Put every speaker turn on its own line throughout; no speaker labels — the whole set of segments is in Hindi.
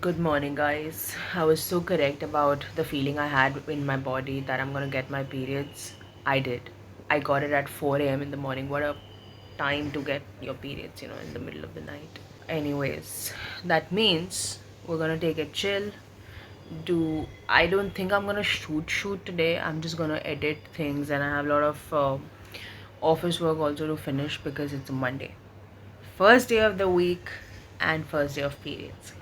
Good morning, guys. I was so correct about the feeling I had in my body that I'm gonna get my periods. I did. I got it at 4 a.m. in the morning. What a time to get your periods, in the middle of the night. Anyways, that means we're gonna take it chill. I don't think I'm gonna shoot today. I'm just gonna edit things, and I have a lot of office work also to finish because it's a Monday. First day of the week and first day of periods.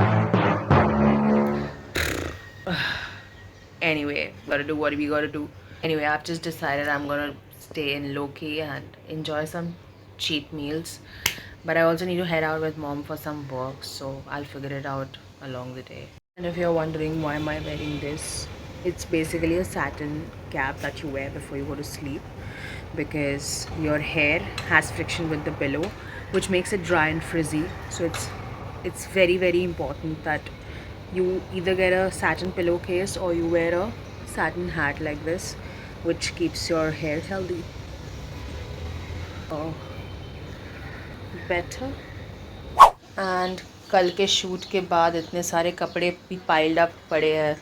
Anyway, gotta do what we gotta do. Anyway, I've just decided I'm gonna stay in low key and enjoy some cheap meals. But I also need to head out with mom for some work, so I'll figure it out along the day. And if you're wondering why am I wearing this, it's basically a satin cap that you wear before you go to sleep because your hair has friction with the pillow, which makes it dry and frizzy. So it's very important that you either get a satin pillowcase or you wear a satin hat like this, which keeps your hair healthy. Oh, better. And कल के शूट के बाद इतने सारे कपड़े भी पाइल्ड अप पड़े हैं.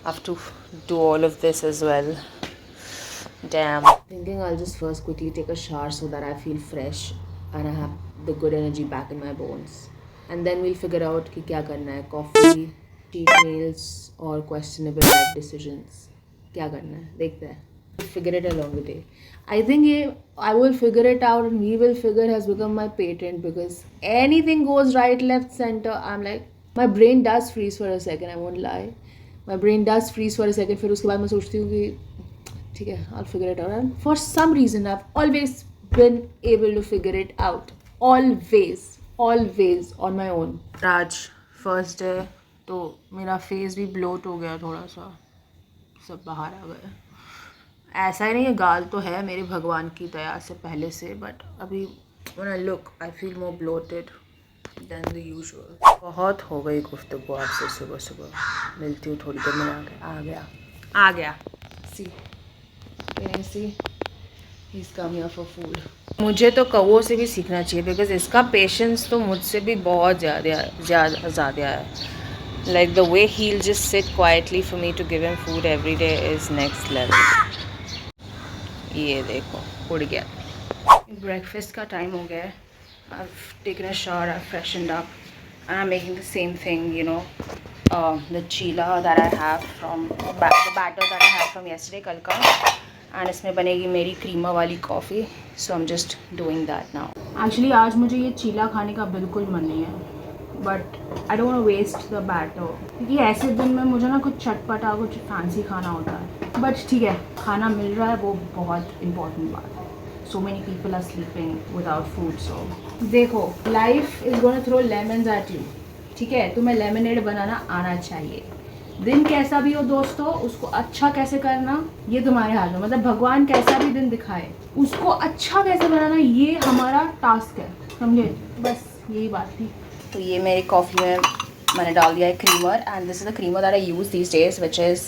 I have to do all of this as well. Damn. Thinking I'll just first quickly take a shower so that I feel fresh and I have the good energy back in my bones. And then we'll figure out कि क्या करना है. Coffee, cheat meals or questionable life decisions. क्या करना है देखते हैं. Figure it along the day. I think I will figure it out and we will figure has become my patent because anything goes right, left, center. I'm like, my brain does freeze for a second. I won't lie. My brain does freeze for a second. फिर उसके बाद मैं सोचती हूँ कि ठीक है, I'll figure it out. And for some reason, I've always been able to figure it out. Always on my own. आज फर्स्ट डे तो मेरा फेस भी ब्लोट हो गया थोड़ा सा. सब बाहर आ गए. ऐसा ही नहीं है, गाल तो है मेरे भगवान की दया से पहले से, बट अभी when I look I feel more bloated than the usual. बहुत हो गई गुफ्तगू आपसे सुबह सुबह. मिलती हूँ थोड़ी देर में. आ गया. See see he is come here for food. मुझे तो कौवों से भी सीखना चाहिए बिकॉज इसका पेशेंस तो मुझसे भी बहुत ज़्यादा है. Like the way he'll just sit quietly for me to give him food every day is next level. ये देखो उड़ गया. ब्रेकफास्ट का टाइम हो गया है. I've taken a shower, I've freshened up and I'm making the same thing, the chila that I have from the batter that I had from yesterday कल का. एंड इसमें बनेगी मेरी क्रीमा वाली coffee. So I am just doing that now. Actually आज मुझे ये चीला खाने का बिल्कुल मन नहीं है, but I don't want waste the batter क्योंकि ऐसे दिन में मुझे ना कुछ चटपटा कुछ फैंसी खाना होता है. बट ठीक है, खाना मिल रहा है वो बहुत इंपॉर्टेंट बात है. So many people are sleeping without food. So देखो, life is gonna throw lemons at you. ठीक है, तुम्हें लेमनेड बनाना आना चाहिए. दिन कैसा भी हो दोस्तों, उसको अच्छा कैसे करना ये तुम्हारे हाथ में. मतलब भगवान कैसा भी दिन दिखाए, उसको अच्छा कैसे बनाना ये हमारा टास्क है. समझे? बस यही बात थी. तो ये मेरी कॉफ़ी में मैंने डाल दिया है creamer. And this is the creamer that I use these days which is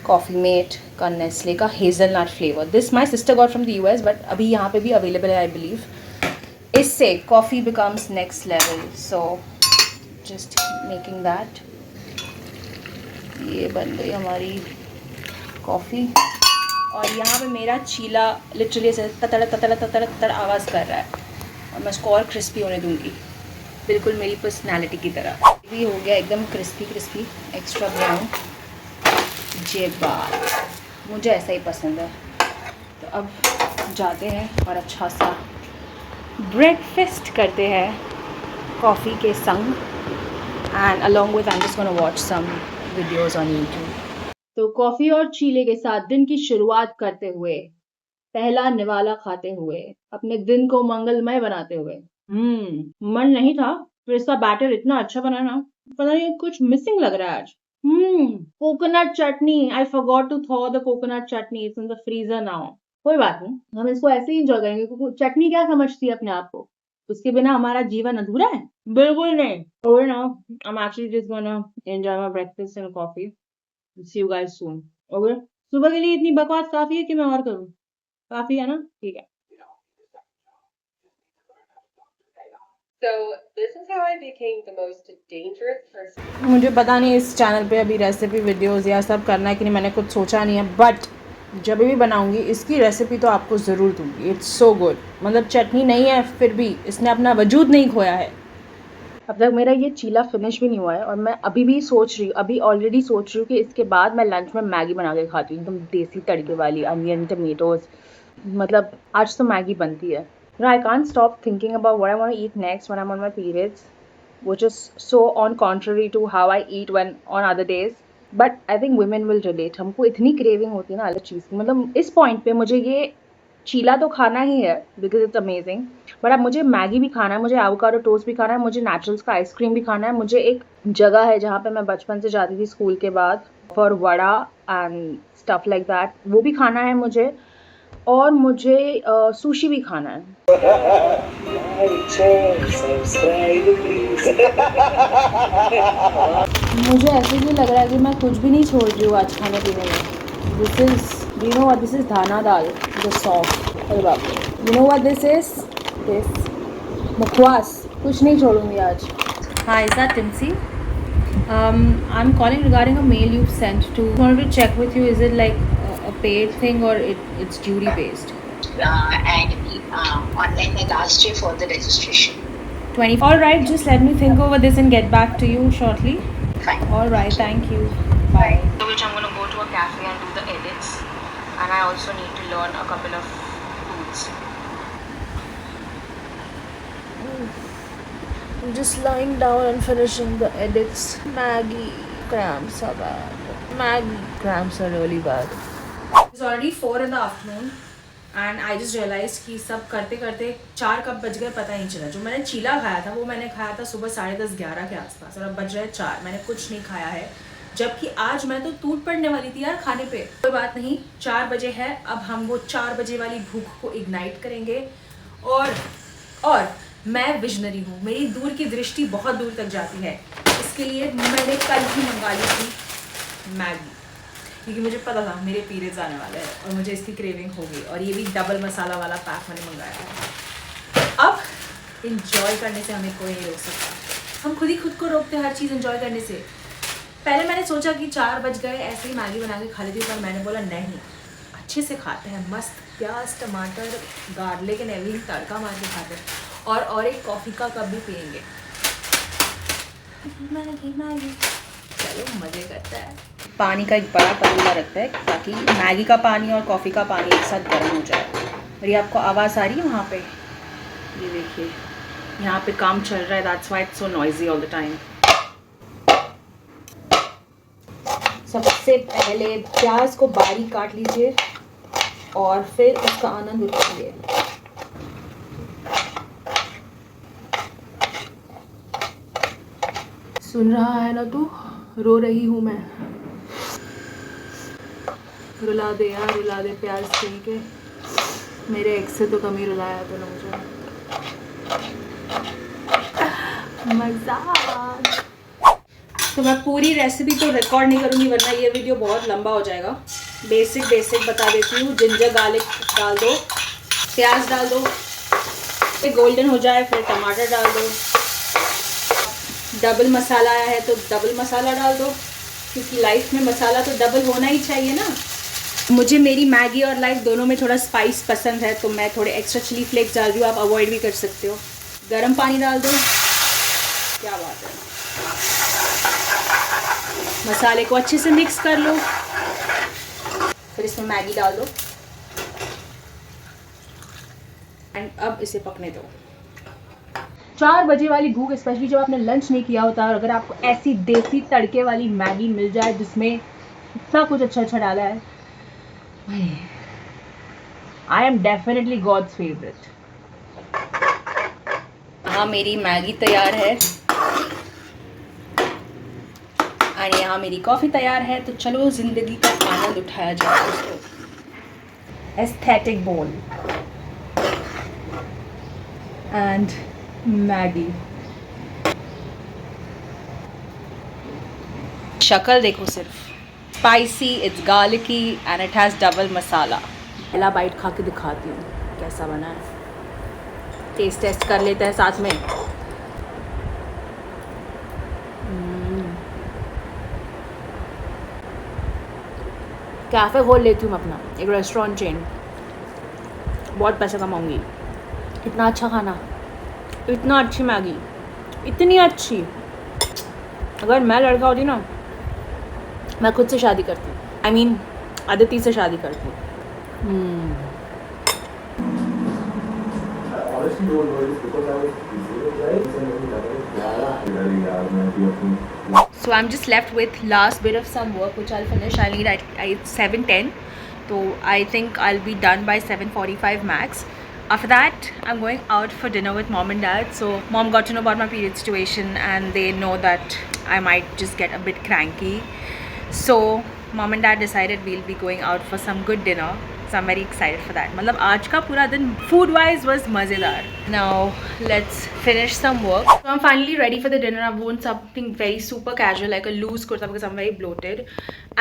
coffee mate का नेस्ले का hazelnut flavour. This my sister got from the US but अभी यहाँ पे भी अवेलेबल है आई बिलीव. इससे coffee becomes next level. So just making that. ये बन गई हमारी कॉफ़ी. और यहाँ पे मेरा चीला लिटरली ऐसे ततड़ आवाज़ कर रहा है. और मैं इसको और क्रिस्पी होने दूँगी बिल्कुल मेरी पर्सनैलिटी की तरह. भी हो गया एकदम क्रिस्पी एक्स्ट्रा ब्राउन. जे बात मुझे ऐसा ही पसंद है. तो अब जाते हैं और अच्छा सा ब्रेकफास्ट करते हैं कॉफ़ी के संग. And along with I am just gonna watch some videos on YouTube. तो कॉफ़ी और चीले के साथ दिन की शुरुआत करते हुए, पहला निवाला खाते हुए, अपने दिन को मंगलमय बनाते हुए. मन नहीं था, फिर इसका बैटर इतना अच्छा बना ना, पता नहीं कुछ मिसिंग लग रहा है आज. Coconut chutney. I forgot to thaw the coconut chutney. It's in the freezer now. कोई बात नहीं, हम इसको ऐसे ही एंजॉय करेंगे क्योंकि चटनी क्या समझती है अपने आप को, उसके बिना हमारा जीवन अधूरा है. बिल्कुल नहीं. Okay now I am actually just gonna enjoy my breakfast and coffee. See you guys soon. Okay, सुबह के लिए इतनी बकवास काफी है कि मैं और करूं? काफी है ना? ठीक है.
So this is how I became the most dangerous person.
मुझे पता नहीं इस चैनल पे अभी रेसिपी वीडियोस या सब करना है कि नहीं, मैंने कुछ सोचा नहीं है, बट जब भी बनाऊंगी इसकी रेसिपी तो आपको ज़रूर दूंगी. It's so good. मतलब चटनी नहीं है फिर भी इसने अपना वजूद नहीं खोया है. अब तक मेरा ये चीला फिनिश भी नहीं हुआ है और मैं अभी ऑलरेडी सोच रही हूँ कि इसके बाद मैं लंच में मैगी बना के खाती हूँ, एकदम देसी तड़के वाली, अनियन, टमेटोज. मतलब आज तो मैगी बनती है. I can't stop thinking about what I want to eat next when I'm on my periods, which is so on contrary to how I eat when on other days. But I think women will relate. हमको इतनी क्रेविंग होती है ना अलग चीज़ की. मतलब इस पॉइंट पे मुझे ये चीला तो खाना ही है बिकॉज इट्स अमेजिंग, बट अब मुझे मैगी भी खाना है, मुझे एवोकाडो टोस्ट भी खाना है, मुझे नेचुरल्स का आइसक्रीम भी खाना है. मुझे एक जगह है जहाँ पे मैं बचपन से जाती थी स्कूल के बाद for vada and stuff like that, वो भी खाना है मुझे. और मुझे सुशी भी खाना है. मुझे ऐसे भी लग रहा है कि मैं कुछ भी नहीं छोड़ रही हूँ आज खाने पीने में. This is, you know what this is, dhana dal, the sauce. अरे बाप रे, you know what this is, this बकवास. कुछ नहीं छोड़ूंगी आज. हाँ, is that Timsy? I am calling regarding a mail you sent to, wanted to check with you, is it like a paid thing or it's duty based?
And online I asked you for the registration.
20. All right, just let me think over this and get back to you shortly.
Fine.
All right, thank you. Bye.
So which I'm going to go to a cafe and do the edits, and I also need to learn a couple of tools.
I'm just lying down and finishing the edits. Maggie cramps are bad. Maggie cramps are really bad. It's already 4 in the afternoon and I just realized कि सब करते करते 4 कब बज गए पता ही नहीं चला. जो मैंने चीला खाया था वो मैंने खाया था सुबह 10:30-11 के आसपास और अब बज रहे 4. मैंने कुछ नहीं खाया है, जबकि आज मैं तो टूट पड़ने वाली थी यार खाने पे. कोई बात नहीं, 4 बजे है. अब हम वो 4 बजे वाली भूख को इग्नाइट करेंगे. और मैं विजनरी हूँ, मेरी दूर की दृष्टि बहुत दूर तक जाती है. इसके लिए मैंने कल ही मंगा ली थी मैगी, क्योंकि मुझे पता था मेरे पीरियड्स आने वाले हैं और मुझे इसकी क्रेविंग होगी. और ये भी डबल मसाला वाला पैक मैंने मंगाया है. अब इंजॉय करने से हमें कोई नहीं रोक सकता. हम खुद ही खुद को रोकते हैं हर चीज़ इंजॉय करने से. पहले मैंने सोचा कि 4 बज गए ऐसे ही मैगी बना के खा लेती हूँ, पर मैंने बोला नहीं, अच्छे से खाते हैं, मस्त प्याज टमाटर गार्लिक एंड एवरीथिंग तड़का मार के खाते हैं. और एक कॉफ़ी का कप भी पियेंगे. मैगी चलो मज़े करता है. पानी का एक बड़ा पतीला रखता है ताकि मैगी का पानी और कॉफ़ी का पानी एक साथ गर्म हो जाए. और ये आपको आवाज़ आ रही है वहाँ पे, ये देखिए यहाँ पे काम चल रहा है. That's why it's so noisy all the time. सबसे पहले प्याज को बारीक काट लीजिए और फिर उसका आनंद उठाइए. सुन रहा है ना तू, रो रही हूँ मैं. रुला दे यार, रुला दे प्याज छील के. मेरे एक्स से तो कम ही रुलाया तो ना मुझे. मज़ाक. तो मैं पूरी रेसिपी तो रिकॉर्ड नहीं करूँगी वरना ये वीडियो बहुत लंबा हो जाएगा. बेसिक बता देती हूँ. जिंजर गार्लिक डाल दो, प्याज डाल दो, फिर गोल्डन हो जाए फिर टमाटर डाल दो. डबल मसाला आया है तो डबल मसाला डाल दो, क्योंकि लाइफ में मसाला तो डबल होना ही चाहिए ना. मुझे मेरी मैगी और लाइफ दोनों में थोड़ा स्पाइस पसंद है तो मैं थोड़े एक्स्ट्रा चिली फ्लेक्स डाल रही हूँ. आप अवॉइड भी कर सकते हो. गरम पानी डाल दो. क्या बात है. मसाले को अच्छे से मिक्स कर लो, फिर इसमें मैगी डाल दो एंड अब इसे पकने दो. 4 बजे वाली भूख, स्पेशली जब आपने लंच नहीं किया होता और अगर आपको ऐसी देसी तड़के वाली मैगी मिल जाए जिसमें इतना कुछ अच्छा डाला है, I am definitely God's favourite. हाँ, मेरी मैगी तैयार है और यहाँ मेरी कॉफ़ी तैयार है. तो चलो ज़िंदगी का आनंद उठाया जाए दोस्तों. एस्थेटिक बोल एंड मैगी. शक्ल देखो सिर्फ. Spicy, it's garlicky and it has double masala. पहला बाइट खा के दिखाती हूँ कैसा बना है. टेस्ट कर लेते हैं साथ में. कैफ़े खोल लेती हूँ मैं अपना, एक रेस्टोरेंट चेन, बहुत पैसे कमाऊँगी। इतना अच्छा खाना, इतना अच्छी मैगी, इतनी अच्छी। अगर मैं लड़का होती ना, मैं खुद से शादी करती, I mean अदिति से शादी करती।
Honestly don't know this because I was busy, right?
So I'm just left with last bit of some work which I'll finish. I'll need at 7:10. So I think I'll be done by 7:45 max. After that, I'm going out for dinner with mom and dad. So mom got to know about my period situation and they know that I might just get a bit cranky. So mom and dad decided we'll be going out for some good dinner. So I'm very excited for that. मतलब आज का पूरा दिन food wise was मज़ेदार. Now let's finish some work. So I'm finally ready for the dinner. I've worn something very super casual like a loose kurta because I'm very bloated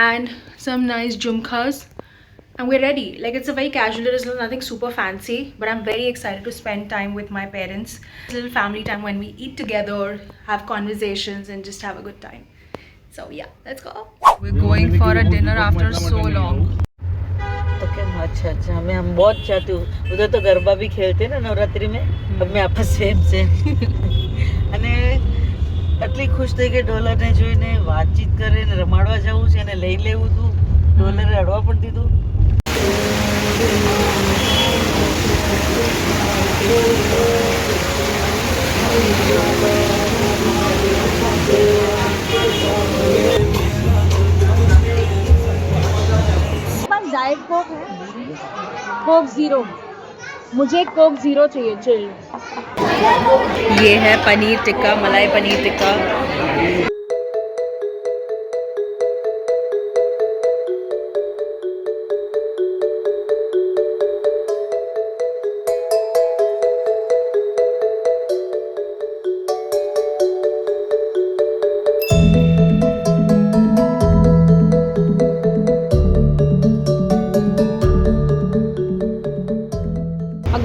and some nice jhumkas. And we're ready. Like it's a very casual, it is nothing super fancy, but I'm very excited to spend time with my parents. It's a little family time when we eat together, have conversations and just have a good time. So yeah, let's go. We're going for a dinner after so long.
तो क्या अच्छा हम बहुत चाहते हो उधर तो गरबा भी खेलते ना नवरात्रि में अब मैं आपस સેમ અને એટલી ખુશ થઈ કે ડોલરને જોઈને વાતચીત કરે ને રમાડવા જવું છે અને લઈ લેવું હતું ડોલરે અડવા પણ દીધું
डाइट कोक है, कोक जीरो, मुझे कोक जीरो चाहिए चिल।
ये है पनीर टिक्का, मलाई पनीर टिक्का।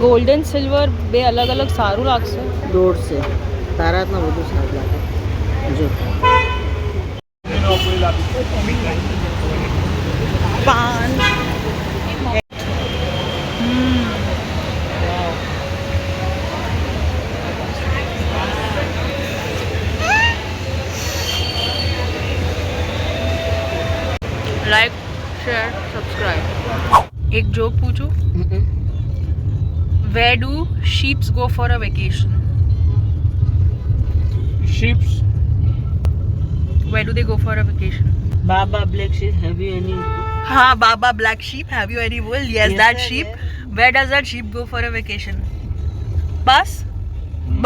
गोल्डन सिल्वर બે અલગ અલગ સારું લાગશે
દોડ છે તારા હાથમાં બધું સારું લાગે જો
પાન लाइक शेयर सब्सक्राइब एक जोक पूछूं Where do sheep go for a vacation?
Sheeps.
Where do they go for a vacation?
Baba black sheep have you any
Ha, Baba black sheep. Have you any wool? Yes, that
sir,
sheep.
yes.
Where does that sheep go for a vacation? Bus?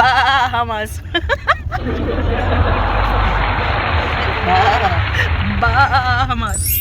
Bahamas. Bahamas.